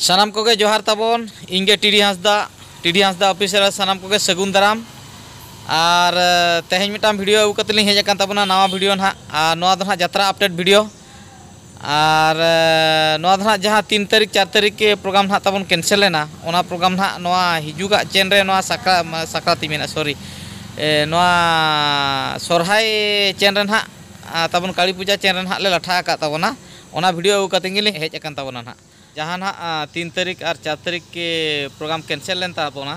सानाम कोगे जोहार ताबन इंगे TD Hansda officer सानाम Koge सगुन दाराम और तेहें मिटाम वीडियो अगु कतली हेज आकान ताबना नवा वीडियो ना नवा दो ना यात्रा अपडेट वीडियो और नवा दो ना जहाँ 3 तारीख 4 तारीख के प्रोग्राम ना ताबन कैंसिल लेना ओना प्रोग्राम ना नवा हिजुगा चेन रे नवा साक्राती मेना सॉरी नवा सोरहाय चेन रे ना ताबन काली पूजा चेन रे ना ले लाठा का ताबना ओना वीडियो अगु कतेंगे हेज आकान ताबना ना जहाँ ना 3 तारीख और 4 तारीख के प्रोग्राम कैंसिल लेन ताबना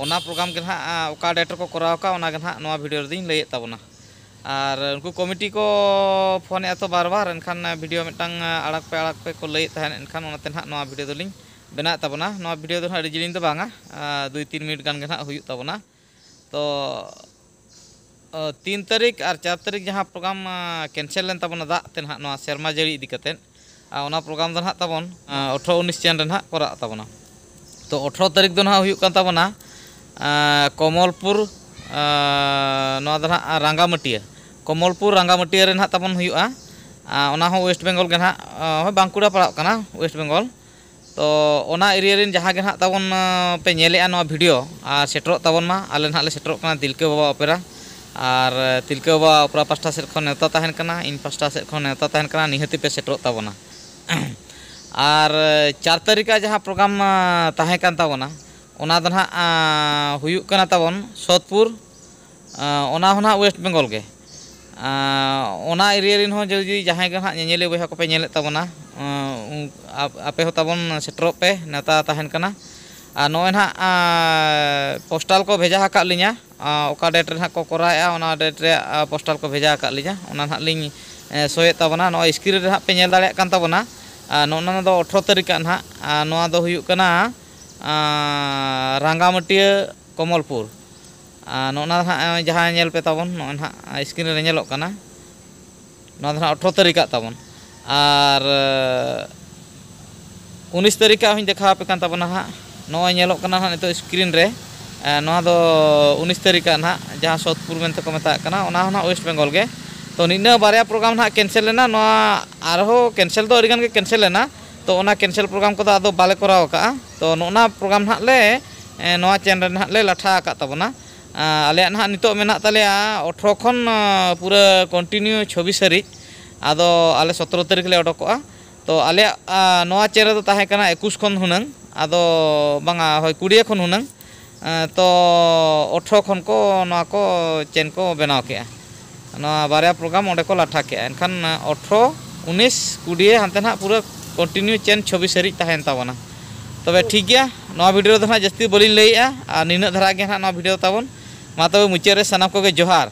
ओना प्रोग्राम के ना ओका डेट को कराव का ओना ना नवा वीडियो दिन लैत ताबना और उनको कमिटी को फोन तो बार बार एनखान वीडियो मिटांग आड़क पे को लैत तहन एनखान ओनाते ना नवा वीडियो दोलिंग बना ताबना नवा वीडियो दो ना रिजिलिंग दो बांगा 2-3 मिनट गान ना हुयुग ताबना तो 3 तारीख और 4 तारीख जहाँ प्रोग्राम कैंसिल लेन ताबना दाते ना नवा सेरमा जड़ी इदी कतेन ओना प्रोग्राम दो ना ताबन 18-19 चैन रे ना करा ताबना तो 18 तारीख दो ना हुयुग कान ताबना कमलपुर रांगामाटिया कमलपुर रांगामाटिया रे ना ताबन हुयुगा ओना हो वेस्ट बेंगल के ना बांकुड़ा पड़ाव कना वेस्ट बेंगल तो ओना एरिया रेन जहाँ के ना ताबन पे नेलेआ नवा वीडियो और सेटरो ताबन मा आले ना ले सेटरो कना तिलका बाबा ओपेरा और तिलका बाबा ओपेरा पास्टा सेट खन नेता तहन कना इन पास्टा सेट खन नेता तहन कना निहति पे सेटरो ताबना और 4 तारीख जहाँ प्रोग्राम तहे कान ताबना ओना दो ना हुयुग कना ताबन सोदपुर ओना हो ना वेस्ट बेंगल के ओना एरिया रेन हो जदि जहाँ के ना नेले बहा को पे नेले ताबना आपे हो ताबन सेटरो पे नेता तहन कना नय ना पोस्टाल को भेजा हका लिया ओका डेट रे ना को कराया ओना डेट रे पोस्टाल को भेजा हका लिया ओना ना लिंग सोये ताबना नय स्क्रीन रे पे नेल दाड़े कान ताबना नोना दो 18 तारीख ना नोआ दो हुयुग कना रांगामाटिया कमलपुर नोना जहाँ नेल पे ताबन ना स्क्रीन रे नेलोग कना नोना दो 18 तारीख ताबन और 19 तारीख हूँ देखा पे कान ताबना हाँ नोय नेलोग कना हाँ नितो स्क्रीन रे नोआ दो 19 तारीख ना जहाँ सोदपुर मेनते को मेता कना ओना ना वेस्ट बेंगल के तो निना बारे प्रोग्राम ना कैंसिल लेना नोआ आरहो कैंसिल तो अरिगान के कैंसिल लेना तो ओना कैंसिल प्रोग्राम को आदो बाले कराव का तो नोना प्रोग्राम ना ले नोआ चैन रे ना ले लाठा का ताबना आले ना नितो मेना तालेया 18 खन पूरा कंटिन्यू 26 हरी आदो आले 17 तारीख ले ओडकोआ तो आले नोआ चैन रे तो ताहे कना 21 खन हुनंग आदो बांगा होय 20 खन हुनंग तो 18 खन को नोआ को चैन को बनाव के बारे प्रोग्राम ओंडे को लाठा के एनखान 18 19 20 हानते ना पूरा कंटिन्यू चैन 26 हरी तहन ताबना तबे ठीक गया नवा वीडियो दो ना जस्ती बोलिन लैया और निना धरा के ना नवा वीडियो ताबन मा तबे मुचाद रे सानाम कोगे जोहार।